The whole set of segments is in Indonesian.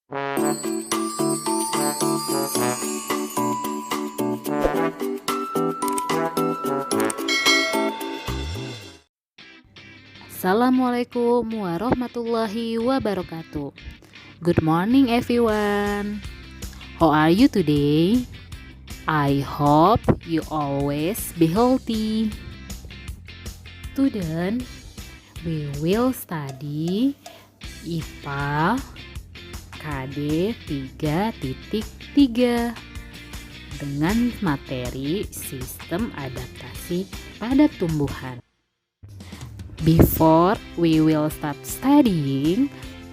Assalamualaikum warahmatullahi wabarakatuh. Good morning everyone. How are you today? I hope you always be healthy. Student, we will study IPA KD 3.3 dengan materi sistem adaptasi pada tumbuhan. Before we will start studying,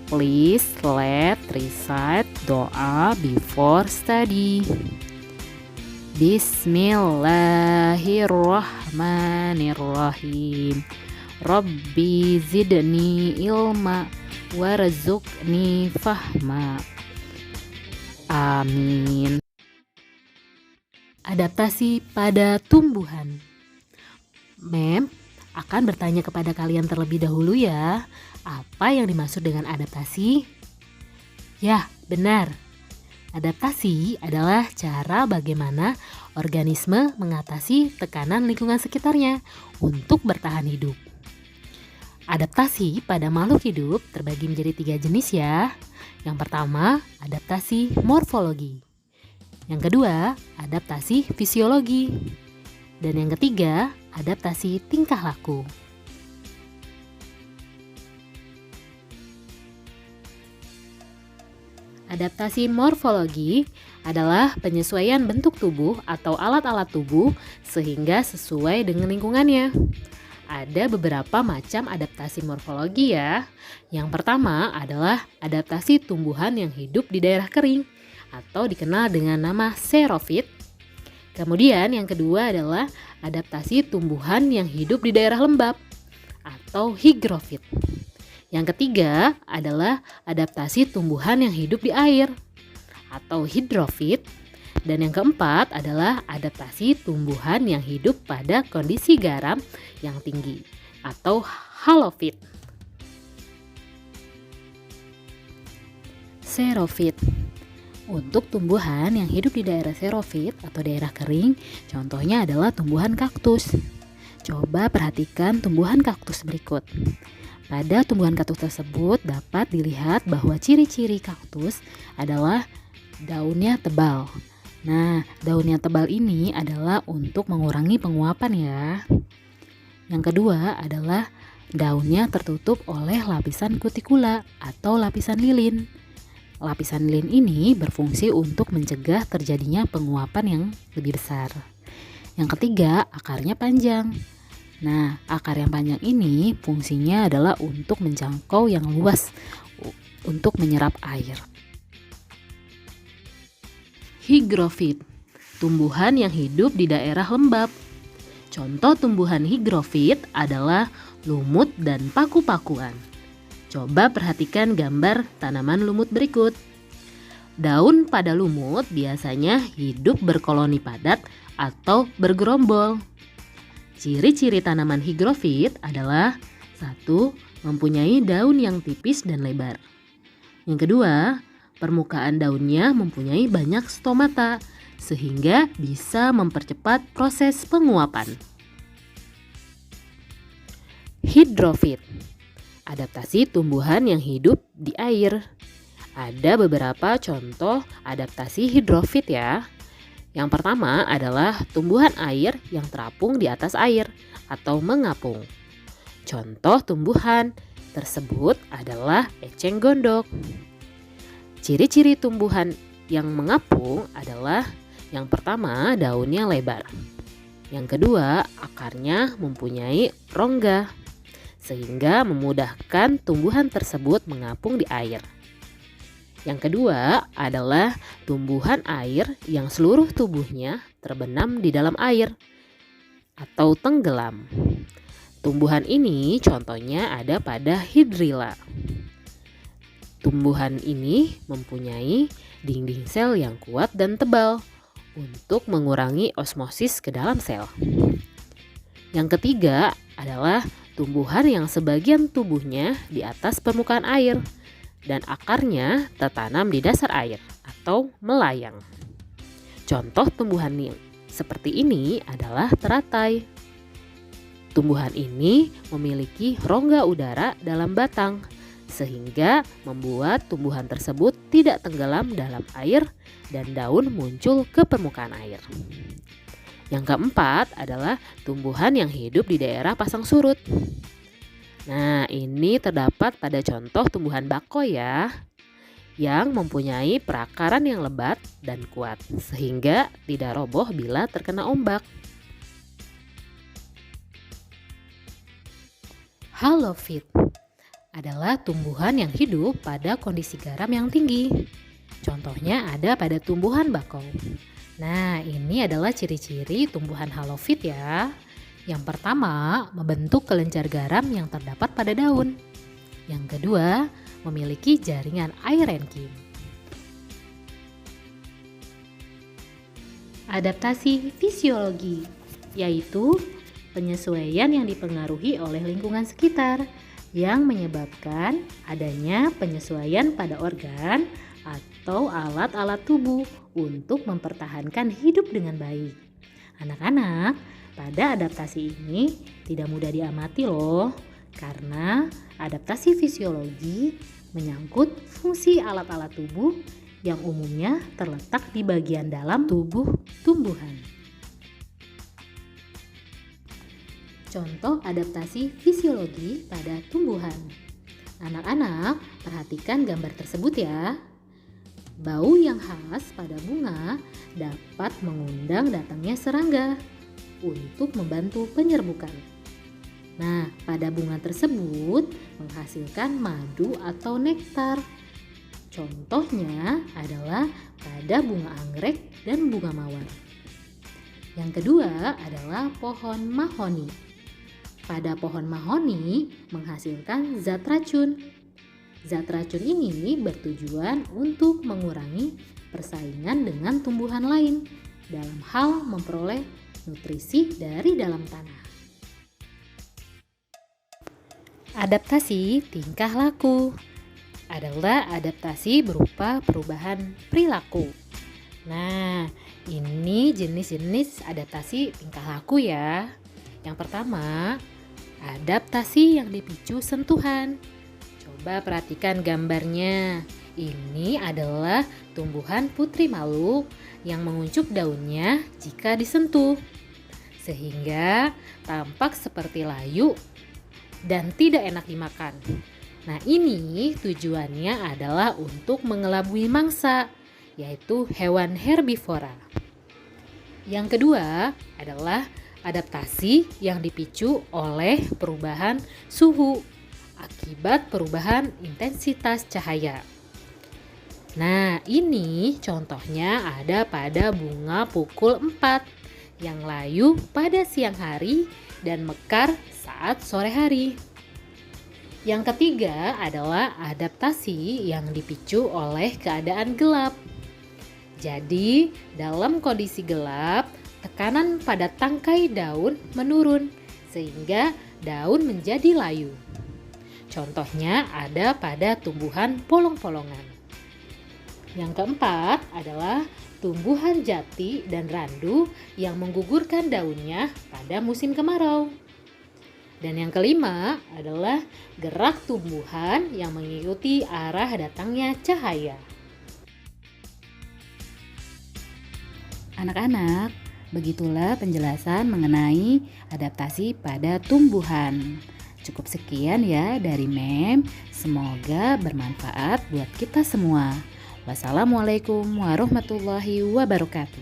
please let's recite doa before study. Bismillahirrahmanirrahim. Rabbi zidni ilma warzuqni fahma. Amin. Adaptasi pada tumbuhan. Mem akan bertanya kepada kalian terlebih dahulu ya, apa yang dimaksud dengan adaptasi? Ya, benar. Adaptasi adalah cara bagaimana organisme mengatasi tekanan lingkungan sekitarnya untuk bertahan hidup. Adaptasi pada makhluk hidup terbagi menjadi 3 jenis ya. Yang pertama, adaptasi morfologi. Yang kedua, adaptasi fisiologi. Dan yang ketiga, adaptasi tingkah laku. Adaptasi morfologi adalah penyesuaian bentuk tubuh atau alat-alat tubuh sehingga sesuai dengan lingkungannya. Ada beberapa macam adaptasi morfologi ya. Yang pertama adalah adaptasi tumbuhan yang hidup di daerah kering atau dikenal dengan nama xerofit. Kemudian yang kedua adalah adaptasi tumbuhan yang hidup di daerah lembab atau hygrofit. Yang ketiga adalah adaptasi tumbuhan yang hidup di air atau hidrofit. Dan yang keempat adalah adaptasi tumbuhan yang hidup pada kondisi garam yang tinggi atau halofit. Xerofit. Untuk tumbuhan yang hidup di daerah xerofit atau daerah kering, contohnya adalah tumbuhan kaktus. Coba perhatikan tumbuhan kaktus berikut. Pada tumbuhan kaktus tersebut dapat dilihat bahwa ciri-ciri kaktus adalah daunnya tebal. Nah, daunnya tebal ini adalah untuk mengurangi penguapan ya. Yang kedua adalah daunnya tertutup oleh lapisan kutikula atau lapisan lilin. Lapisan lilin ini berfungsi untuk mencegah terjadinya penguapan yang lebih besar. Yang ketiga, akarnya panjang. Nah, akar yang panjang ini fungsinya adalah untuk menjangkau yang luas untuk menyerap air. Hygrofit, tumbuhan yang hidup di daerah lembab. Contoh tumbuhan hygrofit adalah lumut dan paku-pakuan. Coba perhatikan gambar tanaman lumut berikut. Daun pada lumut biasanya hidup berkoloni padat atau bergerombol. Ciri-ciri tanaman hygrofit adalah 1. Mempunyai daun yang tipis dan lebar. Yang kedua, permukaan daunnya mempunyai banyak stomata sehingga bisa mempercepat proses penguapan. Hidrofit, adaptasi tumbuhan yang hidup di air. Ada beberapa contoh adaptasi hidrofit ya. Yang pertama adalah tumbuhan air yang terapung di atas air atau mengapung. Contoh tumbuhan tersebut adalah eceng gondok. Ciri-ciri tumbuhan yang mengapung adalah yang pertama daunnya lebar. Yang kedua akarnya mempunyai rongga sehingga memudahkan tumbuhan tersebut mengapung di air. Yang kedua adalah tumbuhan air yang seluruh tubuhnya terbenam di dalam air atau tenggelam. Tumbuhan ini contohnya ada pada hidrilla. Tumbuhan ini mempunyai dinding sel yang kuat dan tebal untuk mengurangi osmosis ke dalam sel. Yang ketiga adalah tumbuhan yang sebagian tubuhnya di atas permukaan air. dan akarnya tertanam di dasar air atau melayang. Contoh tumbuhan yang seperti ini adalah teratai. Tumbuhan ini memiliki rongga udara dalam batang, sehingga membuat tumbuhan tersebut tidak tenggelam dalam air dan daun muncul ke permukaan air. Yang keempat adalah tumbuhan yang hidup di daerah pasang surut. Nah, ini terdapat pada contoh tumbuhan bakau ya, yang mempunyai perakaran yang lebat dan kuat, sehingga tidak roboh bila terkena ombak. Halofit adalah tumbuhan yang hidup pada kondisi garam yang tinggi. Contohnya ada pada tumbuhan bakau. Nah, ini adalah ciri-ciri tumbuhan halofit ya. Yang pertama, membentuk kelenjar garam yang terdapat pada daun. Yang kedua, memiliki jaringan air renkim. Adaptasi fisiologi, yaitu penyesuaian yang dipengaruhi oleh lingkungan sekitar yang menyebabkan adanya penyesuaian pada organ atau alat-alat tubuh untuk mempertahankan hidup dengan baik. Anak-anak, pada adaptasi ini tidak mudah diamati loh, karena adaptasi fisiologi menyangkut fungsi alat-alat tubuh yang umumnya terletak di bagian dalam tubuh tumbuhan. Contoh adaptasi fisiologi pada tumbuhan. Anak-anak, perhatikan gambar tersebut ya. Bau yang khas pada bunga dapat mengundang datangnya serangga untuk membantu penyerbukan. Nah, pada bunga tersebut menghasilkan madu atau nektar. Contohnya adalah pada bunga anggrek dan bunga mawar. Yang kedua adalah pohon mahoni. Pada pohon mahoni menghasilkan zat racun. Zat racun ini bertujuan untuk mengurangi persaingan dengan tumbuhan lain dalam hal memperoleh nutrisi dari dalam tanah. Adaptasi tingkah laku adalah adaptasi berupa perubahan perilaku. Nah, ini jenis-jenis adaptasi tingkah laku ya. Yang pertama, adaptasi yang dipicu sentuhan. Coba perhatikan gambarnya. Ini adalah tumbuhan putri malu yang menguncup daunnya jika disentuh, sehingga tampak seperti layu dan tidak enak dimakan. Nah, ini tujuannya adalah untuk mengelabui mangsa, yaitu hewan herbivora. Yang kedua adalah adaptasi yang dipicu oleh perubahan suhu akibat perubahan intensitas cahaya. Nah, ini contohnya ada pada bunga pukul 4 yang layu pada siang hari dan mekar saat sore hari. Yang ketiga adalah adaptasi yang dipicu oleh keadaan gelap. Jadi, dalam kondisi gelap, tekanan pada tangkai daun menurun sehingga daun menjadi layu. Contohnya ada pada tumbuhan polong-polongan. Yang keempat adalah tumbuhan jati dan randu yang menggugurkan daunnya pada musim kemarau. Dan yang kelima adalah gerak tumbuhan yang mengikuti arah datangnya cahaya. Anak-anak, begitulah penjelasan mengenai adaptasi pada tumbuhan. Cukup sekian ya dari Mem. Semoga bermanfaat buat kita semua. Wassalamualaikum warahmatullahi wabarakatuh.